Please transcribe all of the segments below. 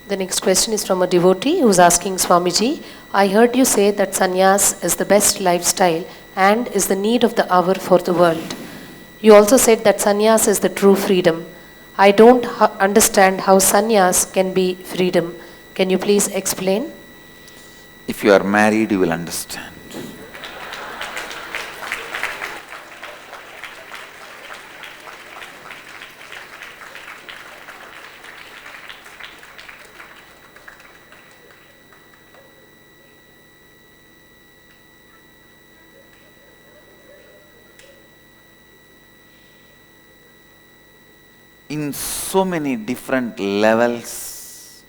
The next question is from a devotee who is asking Swamiji, I heard you say that sannyas is the best lifestyle and is the need of the hour for the world. You also said that sannyas is the true freedom. I don't understand how sannyas can be freedom. Can you please explain? If you are married, you will understand. In so many different levels,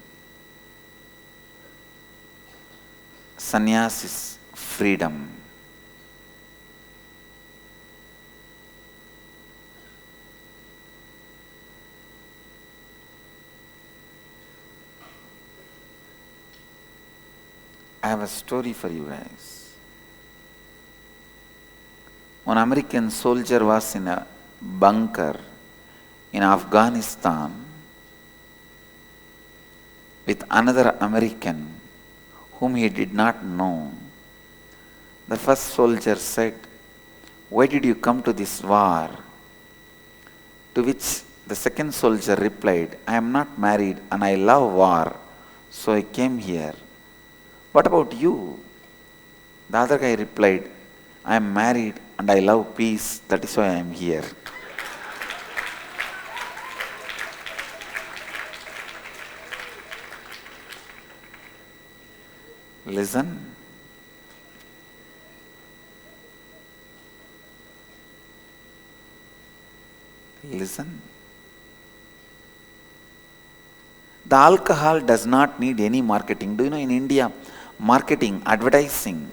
Sannyas is freedom. I have a story for you guys. One American soldier was in a bunker in Afghanistan with another American whom he did not know. The first soldier said, "Why did you come to this war?" To which the second soldier replied, "I am not married and I love war, so I came here. What about you?" The other guy replied, "I am married and I love peace, that is why I am here." Listen. Listen. The alcohol does not need any marketing. Do you know in India, marketing, advertising,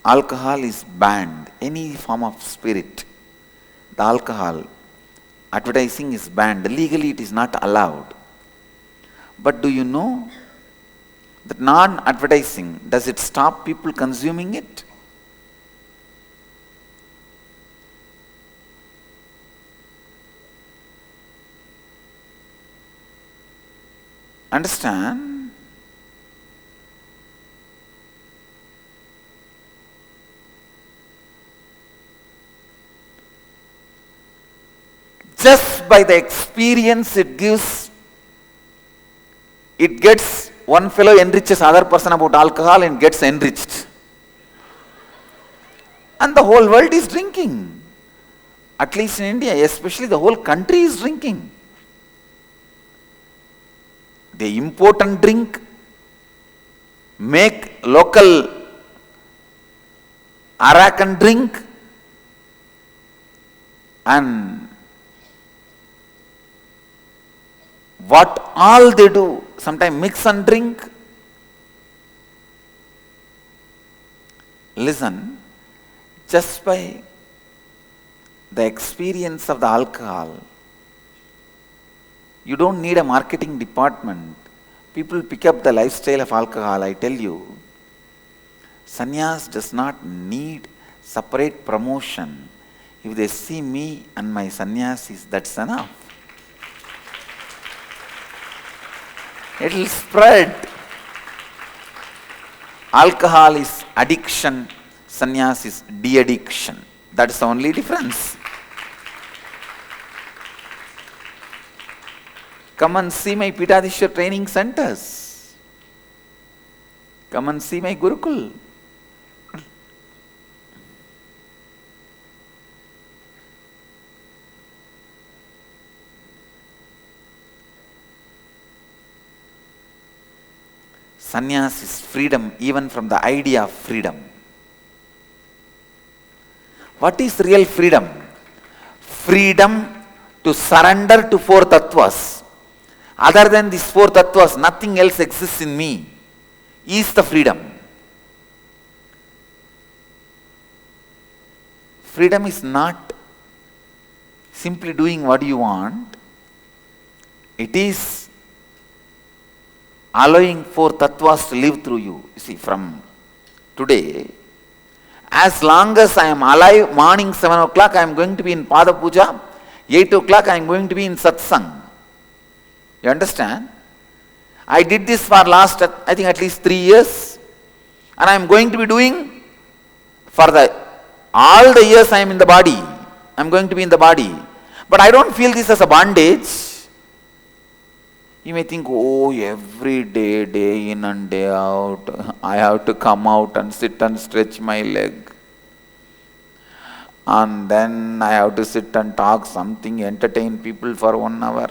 alcohol is banned. Any form of spirit, the alcohol, advertising is banned. Legally it is not allowed. But do you know that non-advertising, does it stop people consuming it? Understand? Just by the experience it gives, it gets, one fellow enriches other person about alcohol and gets enriched. And the whole world is drinking. At least in India, especially the whole country is drinking. They import and drink, make local arak and drink, and what all they do, sometimes mix and drink. Listen, just by the experience of the alcohol, you don't need a marketing department. People pick up the lifestyle of alcohol. I tell you, Sannyas does not need separate promotion. If they see me and my Sanyasis, that's enough. It will spread. Alcohol is addiction, Sannyas is de-addiction. That's the only difference. Come and see my Bidadi training centers. Come and see my Gurukul. Sannyas is freedom even from the idea of freedom. What is real freedom? Freedom to surrender to four Tattvas. Other than these four Tattvas, nothing else exists in me. Is the freedom. Freedom is not simply doing what you want. It is allowing four Tattvas to live through you. You see, from today, as long as I am alive, morning 7 o'clock I am going to be in Pada Puja, 8 o'clock I am going to be in Satsang. You understand? I did this for last, I think at least 3 years, and I am going to be doing for all the years I am in the body. I am going to be in the body. But I don't feel this as a bondage. You may think, oh, every day, day in and day out, I have to come out and sit and stretch my leg. And then I have to sit and talk something, entertain people for 1 hour.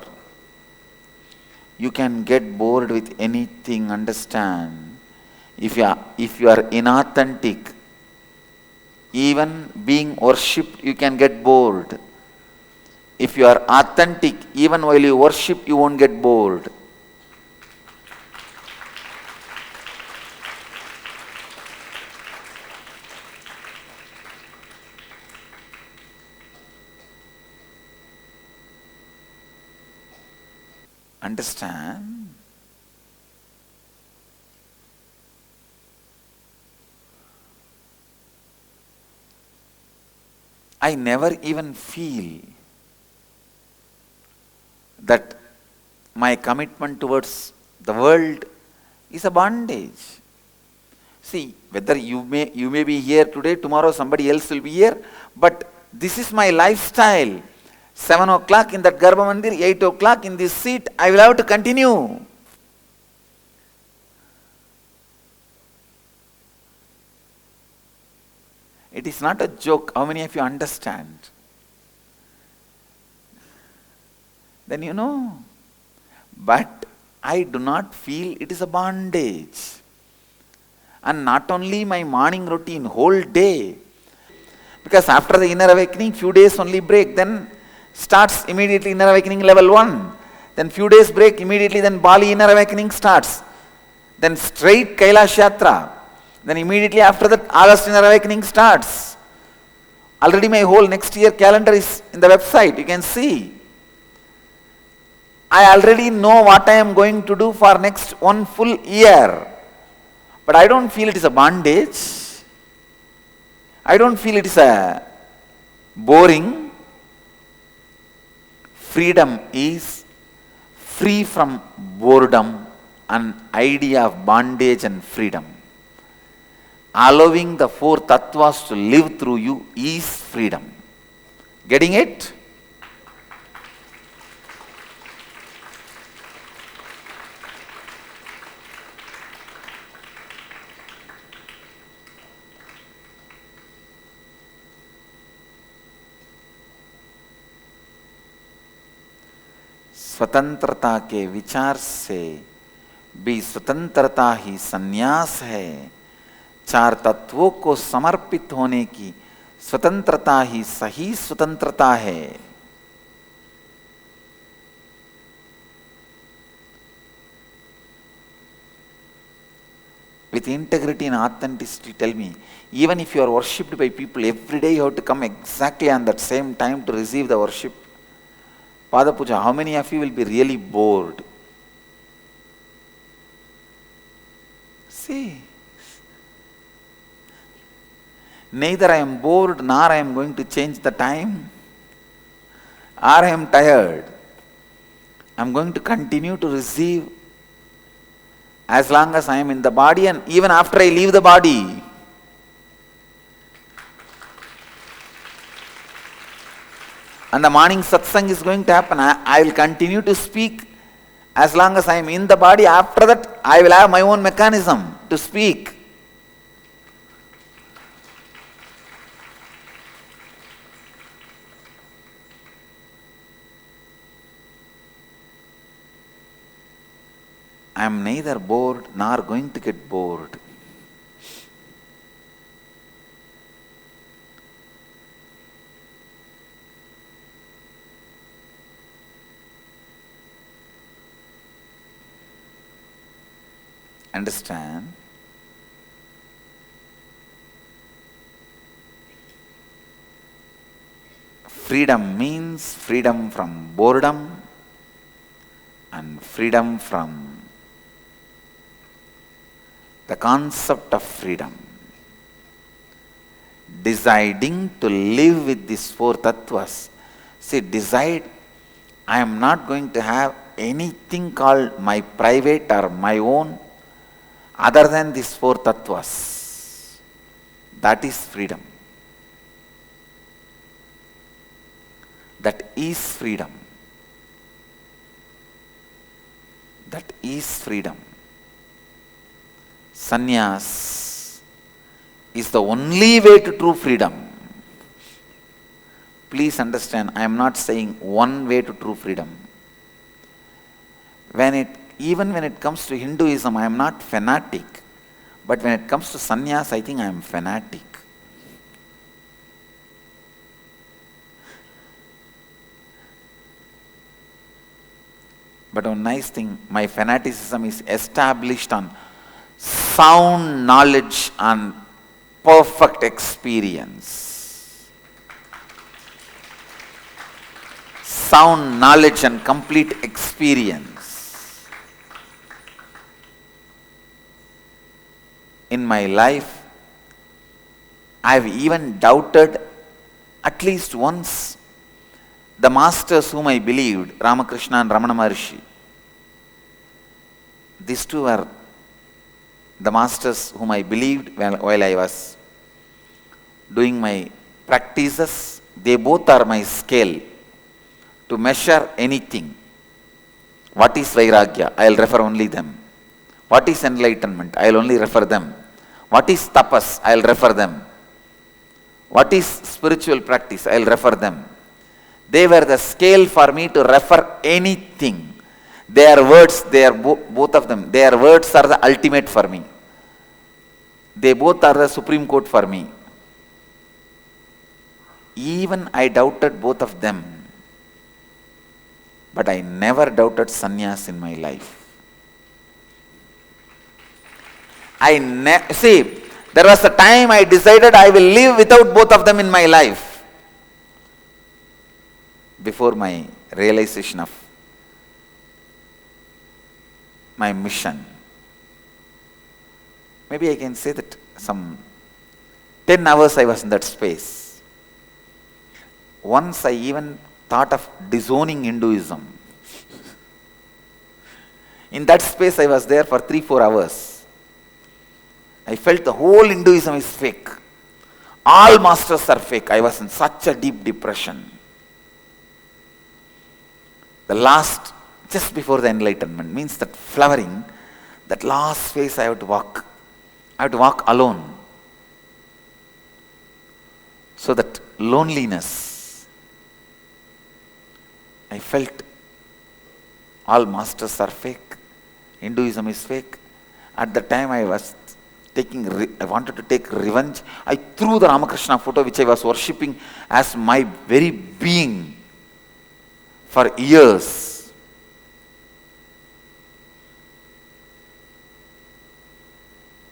You can get bored with anything, understand. If you are inauthentic, even being worshipped, you can get bored. If you are authentic, even while you worship, you won't get bored. Understand? I never even feel that my commitment towards the world is a bondage. See, whether you may be here today, tomorrow somebody else will be here, but this is my lifestyle. 7 o'clock in that Garbha Mandir, 8 o'clock in this seat, I will have to continue. It is not a joke. How many of you understand? Then you know. But I do not feel it is a bondage. And not only my morning routine, whole day. Because after the inner awakening, few days only break. Then starts immediately inner awakening level 1. Then few days break, immediately then Bali inner awakening starts. Then straight Kailash Yatra. Then immediately after that, August inner awakening starts. Already my whole next year calendar is in the website. You can see. I already know what I am going to do for next 1 full year. But I don't feel it is a bondage. I don't feel it is a boring. Freedom is free from boredom, an idea of bondage and freedom. Allowing the 4 tattvas to live through you is freedom. Getting it? स्वतंत्रता के विचार से भी स्वतंत्रता ही संन्यास है। 4 तत्वों को समर्पित होने की स्वतंत्रता ही सही स्वतंत्रता है। With integrity and authenticity, tell me, even if you are worshipped by people every day, you have to come exactly on that same time to receive the worship. Pada Puja, how many of you will be really bored? See, neither I am bored nor I am going to change the time, or I am tired. I am going to continue to receive as long as I am in the body and even after I leave the body. And the morning satsang is going to happen. I will continue to speak as long as I am in the body. After that, I will have my own mechanism to speak. I am neither bored nor going to get bored. Understand? Freedom means freedom from boredom and freedom from the concept of freedom. Deciding to live with these 4 tattvas. See, decide, I am not going to have anything called my private or my own other than these four tattvas. That is freedom. That is freedom. That is freedom. Sannyas is the only way to true freedom. Please understand, I am not saying one way to true freedom. Even when it comes to Hinduism, I am not fanatic. But when it comes to Sannyas, I think I am fanatic. But one nice thing, my fanaticism is established on sound knowledge and perfect experience. Sound knowledge and complete experience. In my life, I have even doubted at least once the masters whom I believed, Ramakrishna and Ramana Maharshi. These two were the masters whom I believed while I was doing my practices. They both are my scale to measure anything. What is Vairagya? I will refer only them. What is enlightenment? I will only refer them. What is tapas? I will refer them. What is spiritual practice? I will refer them. They were the scale for me to refer anything. Their words, both of them, their words are the ultimate for me. They both are the Supreme Court for me. Even I doubted both of them. But I never doubted Sannyas in my life. See, there was a time I decided I will live without both of them in my life. Before my realization of my mission. Maybe I can say that some 10 hours I was in that space. Once I even thought of disowning Hinduism. In that space I was there for 3-4 hours. I felt the whole Hinduism is fake. All masters are fake. I was in such a deep depression. The last, just before the enlightenment, means that flowering, that last phase I have to walk. I have to walk alone. So that loneliness, I felt all masters are fake. Hinduism is fake. At the time I wanted to take revenge. I threw the Ramakrishna photo which I was worshipping as my very being for years.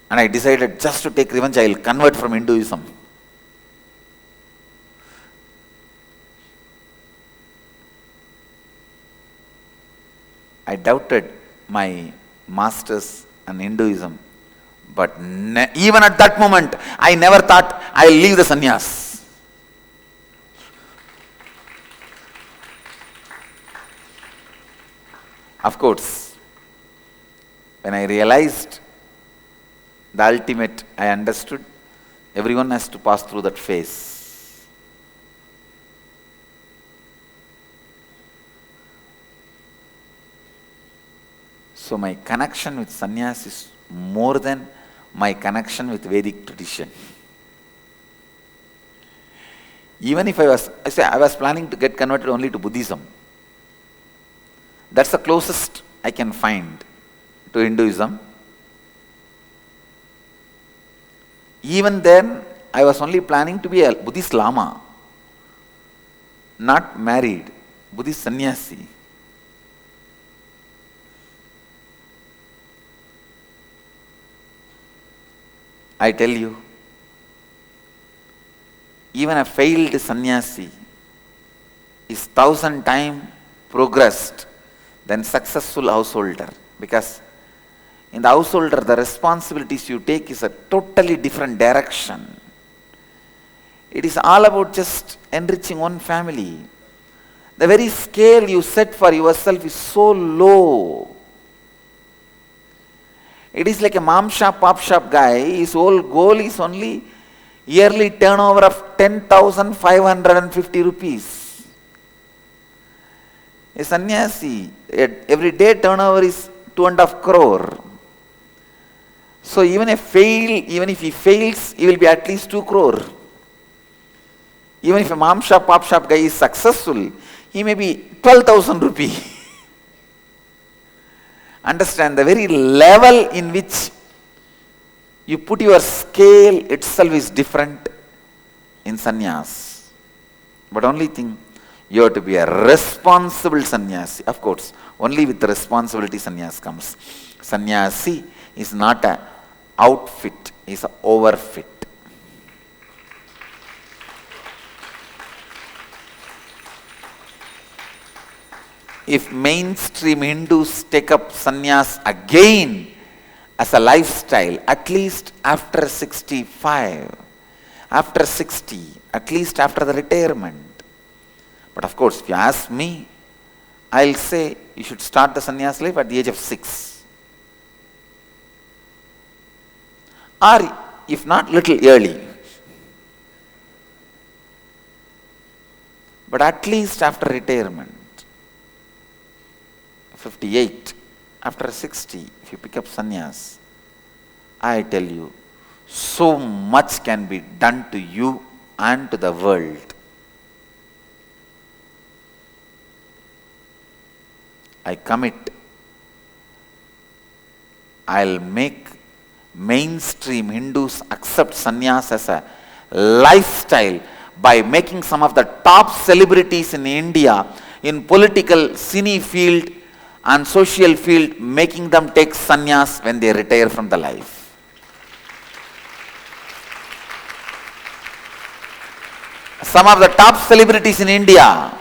And I decided just to take revenge, I will convert from Hinduism. I doubted my masters and Hinduism. But even at that moment, I never thought I will leave the sannyas. Of course, when I realized the ultimate, I understood everyone has to pass through that phase. So my connection with sannyas is more than my connection with Vedic tradition. Even if I was planning to get converted only to Buddhism. That's the closest I can find to Hinduism. Even then, I was only planning to be a Buddhist Lama, not married, Buddhist Sanyasi. I tell you, even a failed sannyasi is 1,000 times progressed than successful householder, because in the householder the responsibilities you take is a totally different direction. It is all about just enriching one family. The very scale you set for yourself is so low. It is like a mom shop, pop shop guy. His whole goal is only yearly turnover of 10,550 rupees. A sannyasi, every day turnover is 2.5 crore. So even if he fails, he will be at least 2 crore. Even if a mom shop, pop shop guy is successful, he may be 12,000 rupee. Understand, the very level in which you put your scale itself is different in sannyas. But only thing, you have to be a responsible sannyasi. Of course, only with the responsibility sannyas comes. Sannyasi is not an outfit, is an overfit. If mainstream Hindus take up sannyas again as a lifestyle, at least after 65, after 60, at least after the retirement. But of course, if you ask me, I'll say you should start the sannyas life at the age of 6. Or if not, little early. But at least after retirement. 58, after 60, if you pick up sannyas, I tell you, so much can be done to you and to the world. I commit, I'll make mainstream Hindus accept sannyas as a lifestyle by making some of the top celebrities in India in political, cine field and social field, making them take sannyas when they retire from the life. Some of the top celebrities in India,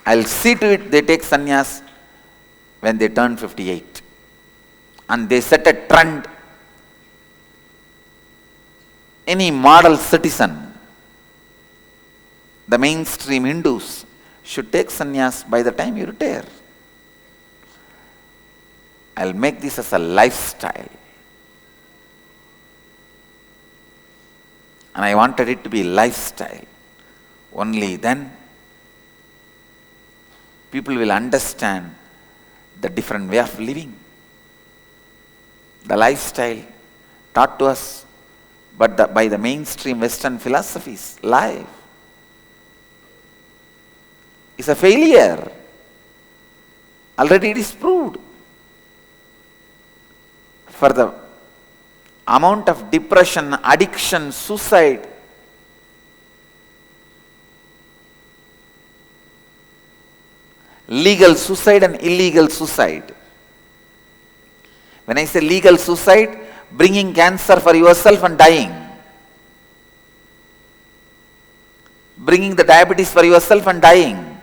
I'll see to it they take sannyas when they turn 58. And they set a trend. Any model citizen, the mainstream Hindus, should take sannyas by the time you retire. I'll make this as a lifestyle. And I wanted it to be lifestyle. Only then people will understand the different way of living. The lifestyle taught to us by the mainstream Western philosophies, life is a failure. Already it is proved. For the amount of depression, addiction, suicide, legal suicide and illegal suicide. When I say legal suicide, bringing cancer for yourself and dying. Bringing the diabetes for yourself and dying.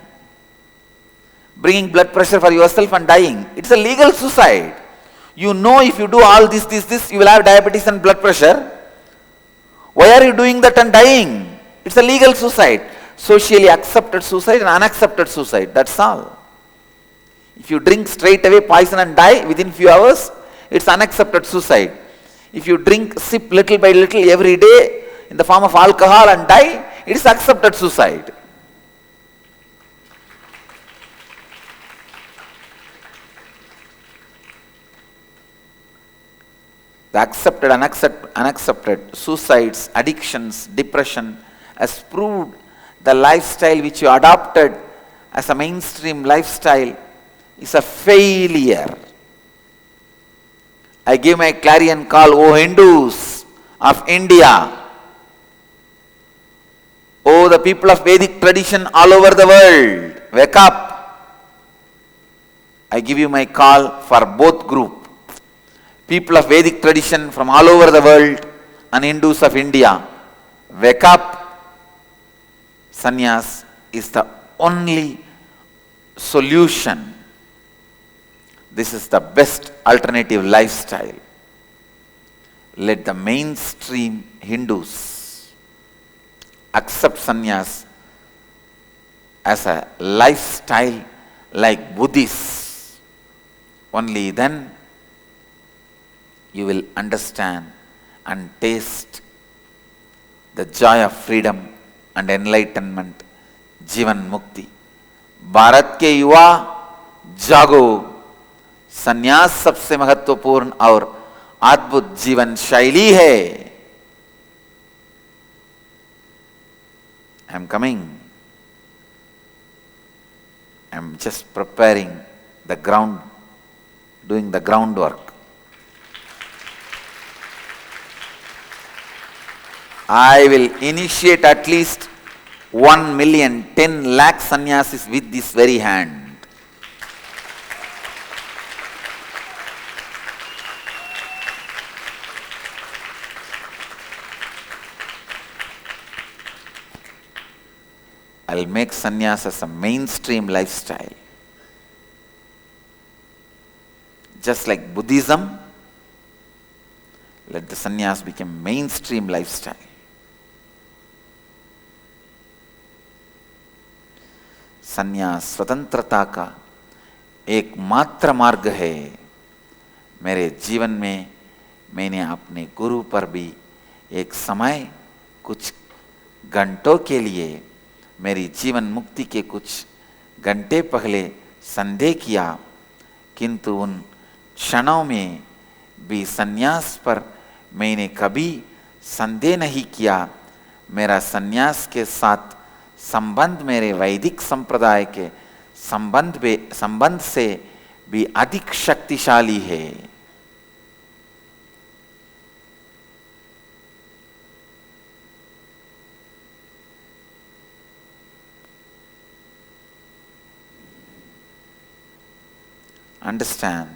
Bringing blood pressure for yourself and dying. It's a legal suicide. You know if you do all this, you will have diabetes and blood pressure. Why are you doing that and dying? It's a legal suicide. Socially accepted suicide and unaccepted suicide. That's all. If you drink straight away poison and die within few hours, it's unaccepted suicide. If you sip little by little every day in the form of alcohol and die, it is accepted suicide. The accepted, unaccepted, suicides, addictions, depression has proved the lifestyle which you adopted as a mainstream lifestyle is a failure. I give my clarion call, O Hindus of India, O the people of Vedic tradition all over the world, wake up. I give you my call for both groups. People of Vedic tradition from all over the world and Hindus of India, wake up. Sannyas is the only solution. This is the best alternative lifestyle. Let the mainstream Hindus accept sannyas as a lifestyle like Buddhists, only then you will understand and taste the joy of freedom and enlightenment, जीवन मुक्ति। भारत के युवा जागो, संन्यास सबसे महत्वपूर्ण और अद्भुत जीवन शैली है। I am coming. I am just preparing the ground, doing the groundwork. I will initiate at least 1,010,000,000 sannyasis with this very hand. I will make sannyas as a mainstream lifestyle. Just like Buddhism, let the sannyas become mainstream lifestyle. संन्यास स्वतंत्रता का एकमात्र मार्ग है। मेरे जीवन में मैंने अपने गुरु पर भी एक समय कुछ घंटों के लिए मेरी जीवन मुक्ति के कुछ घंटे पहले संदेह किया, किंतु उन क्षणों में भी संन्यास पर मैंने कभी संदेह नहीं किया। मेरा संन्यास के साथ संबंध मेरे वैदिक संप्रदाय के संबंध से भी अधिक शक्तिशाली है। Understand,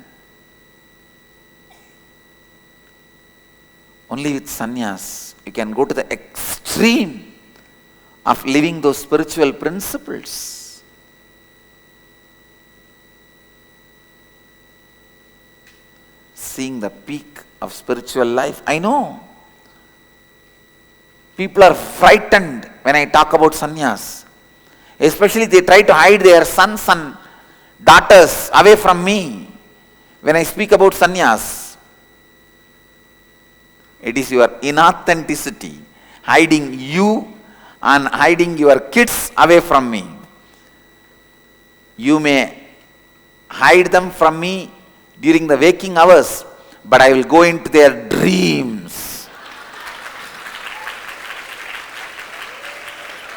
only with sannyas you can go to the extreme of living those spiritual principles. Seeing the peak of spiritual life. I know people are frightened when I talk about sannyas. Especially they try to hide their sons and daughters away from me when I speak about sannyas. It is your inauthenticity hiding you and hiding your kids away from me. You may hide them from me during the waking hours, but I will go into their dreams.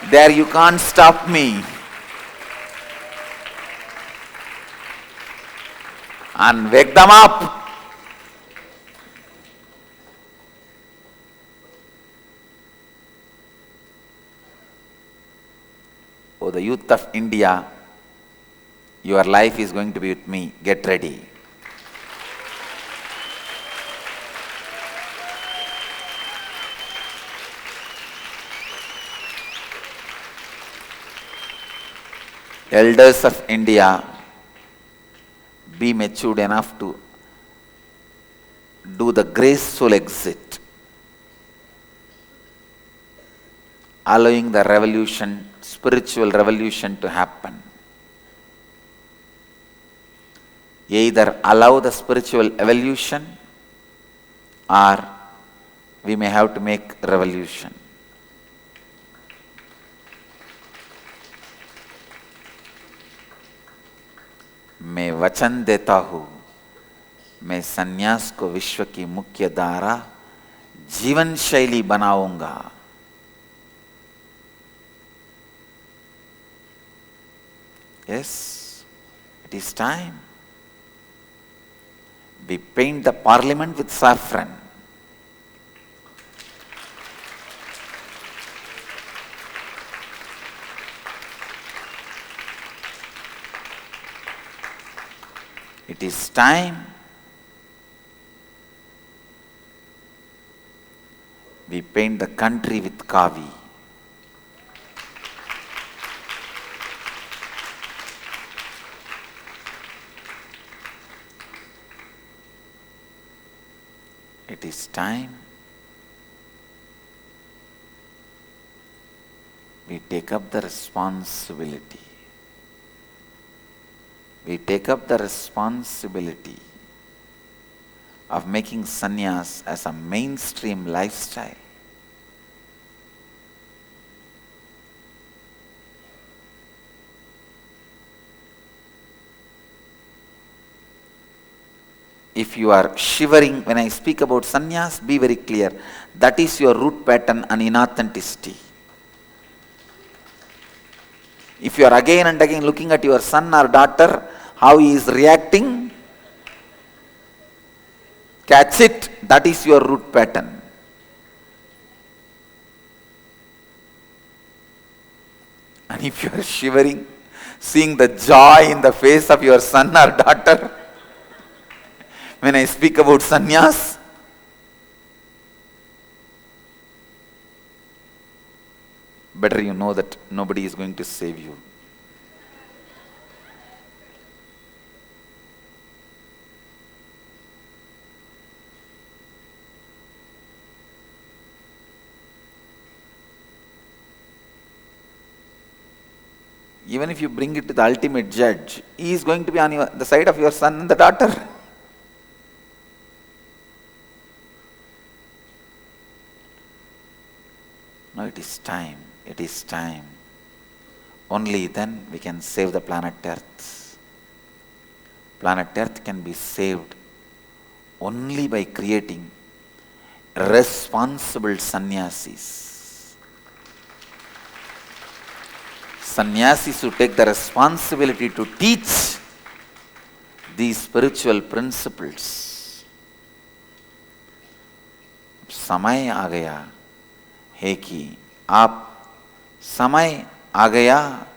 There you can't stop me. And wake them up. Oh, the youth of India, your life is going to be with me. Get ready. Elders of India, be matured enough to do the graceful exit, allowing the revolution, spiritual revolution to happen. Either allow the spiritual evolution or we may have to make revolution. मैं वचन देता हूँ, मैं संन्यास को विश्व की मुख्य धारा जीवन शैली बनाऊंगा। Yes, it is time. We paint the parliament with saffron. It is time we paint the country with kavi. It is time we take up the responsibility. We take up the responsibility of making sannyas as a mainstream lifestyle. If you are shivering when I speak about sannyas, be very clear. That is your root pattern and inauthenticity. If you are again and again looking at your son or daughter, how he is reacting, catch it. That is your root pattern. And if you are shivering, seeing the joy in the face of your son or daughter, when I speak about sannyas, better you know that nobody is going to save you. Even if you bring it to the ultimate judge, he is going to be on the side of your son and the daughter. No, it is time. It is time. Only then we can save the planet Earth. Planet Earth can be saved only by creating responsible sannyasis. Sannyasis who take the responsibility to teach these spiritual principles. समय आ गया है कि आप समय आ गया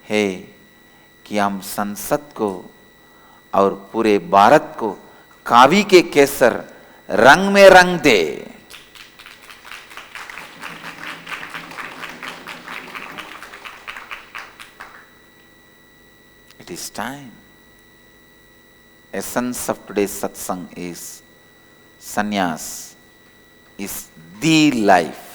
है कि हम संसद को और पूरे भारत को कावी के केसर रंग में रंग दे. It is time. Essence of today's satsang is Sannyas is the life.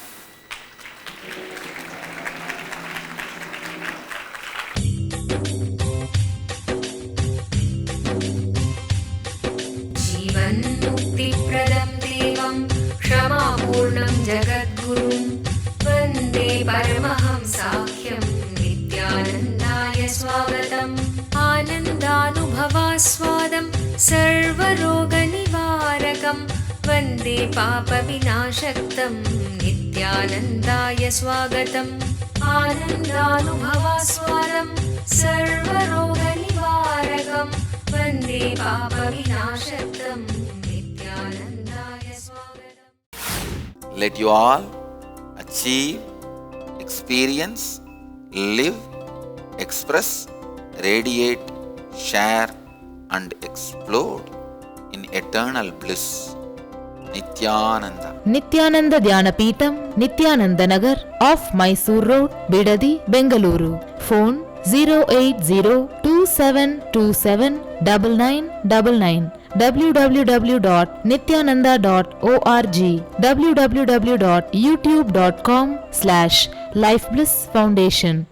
जीवन्मुक्तिप्रदं देवं क्षमापूर्णं जगद्गुरुं वन्दे परमहंसाख्यं नित्यानन्दाय स्वागतम्. आनन्दानुभवास्वादं सर्वरोगनिवारकं वन्दे पापविनाशक्तं नित्यानन्दाय स्वागतम्. आनन्दानुभवास्वादं सर्वरोगनिवारकं वन्दे पापविनाशक्तं नित्यानन्दाय स्वागतम्. Let you all achieve, experience, live, express, radiate, share and explode in eternal bliss. Nithyananda. Nithyananda Dhyanapitham, Nithyananda Nagar, off Mysore Road, Bidadi, Bengaluru. Phone 08027279999. www.nithyananda.org. www.youtube.com/Life Bliss Foundation.